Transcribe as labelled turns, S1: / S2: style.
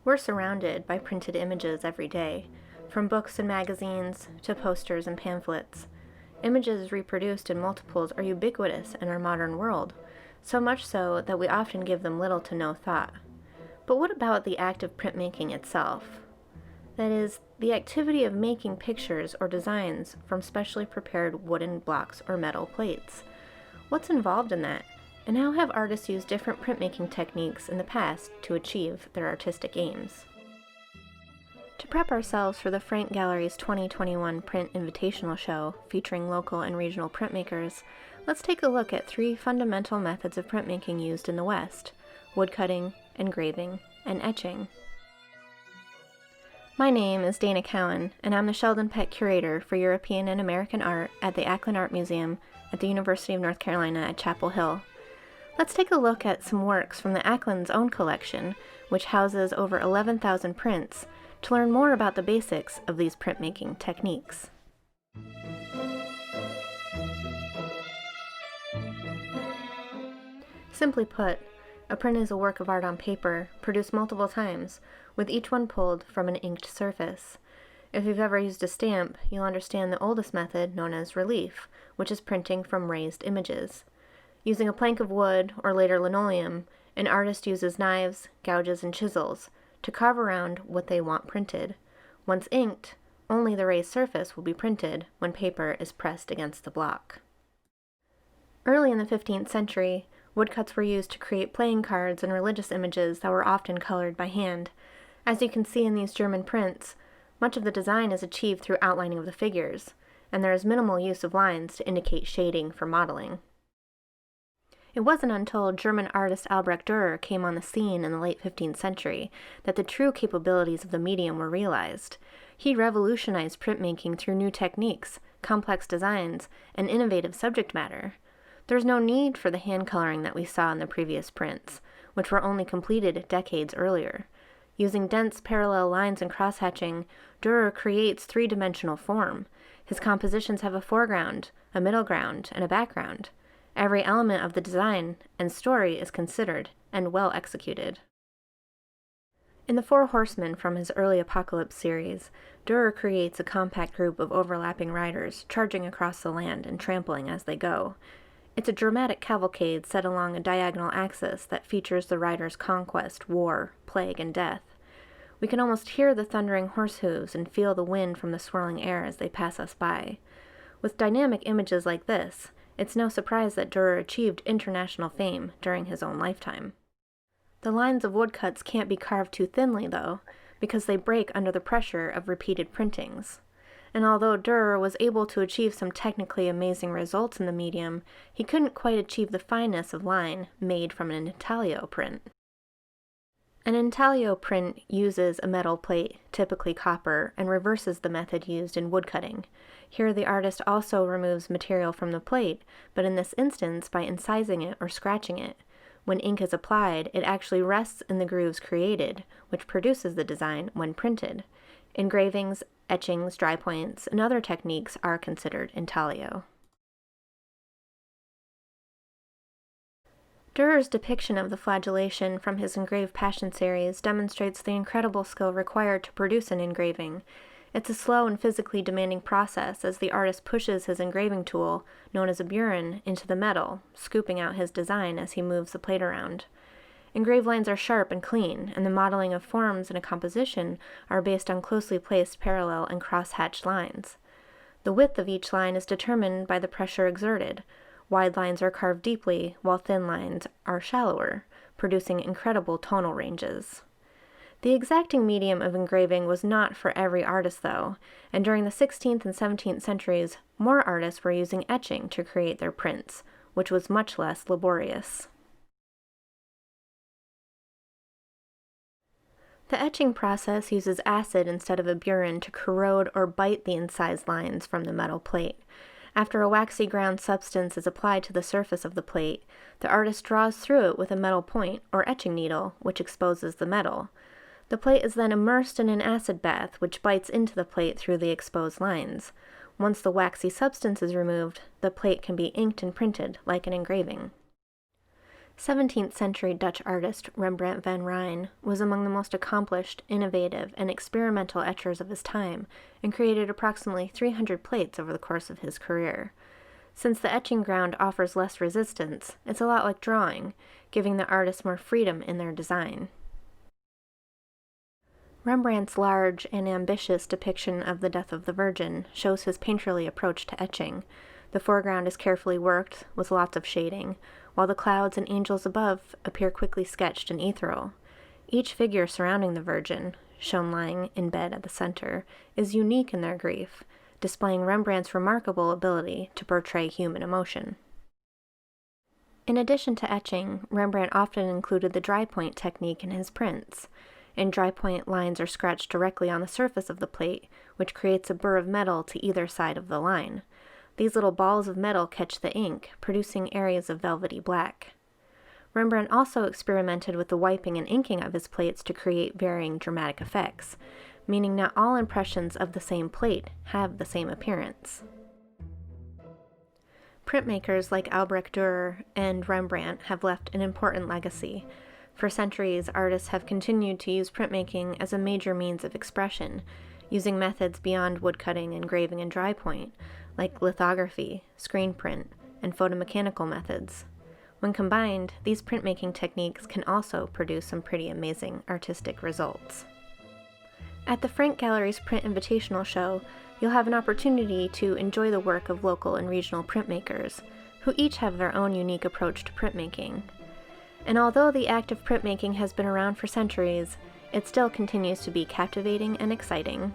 S1: We're surrounded by printed images every day, from books and magazines to posters and pamphlets. Images reproduced in multiples are ubiquitous in our modern world, so much so that we often give them little to no thought. But what about the act of printmaking itself? That is, the activity of making pictures or designs from specially prepared wooden blocks or metal plates. What's involved in that? And how have artists used different printmaking techniques in the past to achieve their artistic aims? To prep ourselves for the Frank Gallery's 2021 Print Invitational Show featuring local and regional printmakers, let's take a look at 3 fundamental methods of printmaking used in the West: woodcutting, engraving, and etching. My name is Dana Cowen, and I'm the Sheldon Peck Curator for European and American Art at the Ackland Art Museum at the University of North Carolina at Chapel Hill. Let's take a look at some works from the Ackland's own collection, which houses over 11,000 prints, to learn more about the basics of these printmaking techniques. Simply put, a print is a work of art on paper, produced multiple times, with each one pulled from an inked surface. If you've ever used a stamp, you'll understand the oldest method known as relief, which is printing from raised images. Using a plank of wood, or later linoleum, an artist uses knives, gouges, and chisels to carve around what they want printed. Once inked, only the raised surface will be printed when paper is pressed against the block. Early in the 15th century, woodcuts were used to create playing cards and religious images that were often colored by hand. As you can see in these German prints, much of the design is achieved through outlining of the figures, and there is minimal use of lines to indicate shading for modeling. It wasn't until German artist Albrecht Dürer came on the scene in the late 15th century that the true capabilities of the medium were realized. He revolutionized printmaking through new techniques, complex designs, and innovative subject matter. There's no need for the hand coloring that we saw in the previous prints, which were only completed decades earlier. Using dense parallel lines and cross-hatching, Dürer creates 3-dimensional form. His compositions have a foreground, a middle ground, and a background. Every element of the design and story is considered and well executed. In the Four Horsemen from his early Apocalypse series, Dürer creates a compact group of overlapping riders charging across the land and trampling as they go. It's a dramatic cavalcade set along a diagonal axis that features the riders' conquest, war, plague, and death. We can almost hear the thundering horse hooves and feel the wind from the swirling air as they pass us by. With dynamic images like this, it's no surprise that Dürer achieved international fame during his own lifetime. The lines of woodcuts can't be carved too thinly, though, because they break under the pressure of repeated printings. And although Dürer was able to achieve some technically amazing results in the medium, he couldn't quite achieve the fineness of line made from an intaglio print. An intaglio print uses a metal plate, typically copper, and reverses the method used in woodcutting. Here the artist also removes material from the plate, but in this instance by incising it or scratching it. When ink is applied, it actually rests in the grooves created, which produces the design when printed. Engravings, etchings, dry points, and other techniques are considered intaglio. Dürer's depiction of the flagellation from his Engraved Passion series demonstrates the incredible skill required to produce an engraving. It's a slow and physically demanding process as the artist pushes his engraving tool, known as a burin, into the metal, scooping out his design as he moves the plate around. Engraved lines are sharp and clean, and the modeling of forms in a composition are based on closely placed parallel and cross-hatched lines. The width of each line is determined by the pressure exerted. Wide lines are carved deeply, while thin lines are shallower, producing incredible tonal ranges. The exacting medium of engraving was not for every artist, though, and during the 16th and 17th centuries, more artists were using etching to create their prints, which was much less laborious. The etching process uses acid instead of a burin to corrode or bite the incised lines from the metal plate. After a waxy ground substance is applied to the surface of the plate, the artist draws through it with a metal point or etching needle, which exposes the metal. The plate is then immersed in an acid bath, which bites into the plate through the exposed lines. Once the waxy substance is removed, the plate can be inked and printed like an engraving. 17th century Dutch artist Rembrandt van Rijn was among the most accomplished, innovative, and experimental etchers of his time, and created approximately 300 plates over the course of his career. Since the etching ground offers less resistance, it's a lot like drawing, giving the artist more freedom in their design. Rembrandt's large and ambitious depiction of the Death of the Virgin shows his painterly approach to etching. The foreground is carefully worked, with lots of shading, while the clouds and angels above appear quickly sketched and ethereal. Each figure surrounding the Virgin, shown lying in bed at the center, is unique in their grief, displaying Rembrandt's remarkable ability to portray human emotion. In addition to etching, Rembrandt often included the dry point technique in his prints. In dry point, lines are scratched directly on the surface of the plate, which creates a burr of metal to either side of the line. These little balls of metal catch the ink, producing areas of velvety black. Rembrandt also experimented with the wiping and inking of his plates to create varying dramatic effects, meaning not all impressions of the same plate have the same appearance. Printmakers like Albrecht Dürer and Rembrandt have left an important legacy. For centuries, artists have continued to use printmaking as a major means of expression, using methods beyond woodcutting, engraving, and dry point, like lithography, screen print, and photomechanical methods. When combined, these printmaking techniques can also produce some pretty amazing artistic results. At the Frank Gallery's Print Invitational Show, you'll have an opportunity to enjoy the work of local and regional printmakers, who each have their own unique approach to printmaking. And although the act of printmaking has been around for centuries, it still continues to be captivating and exciting.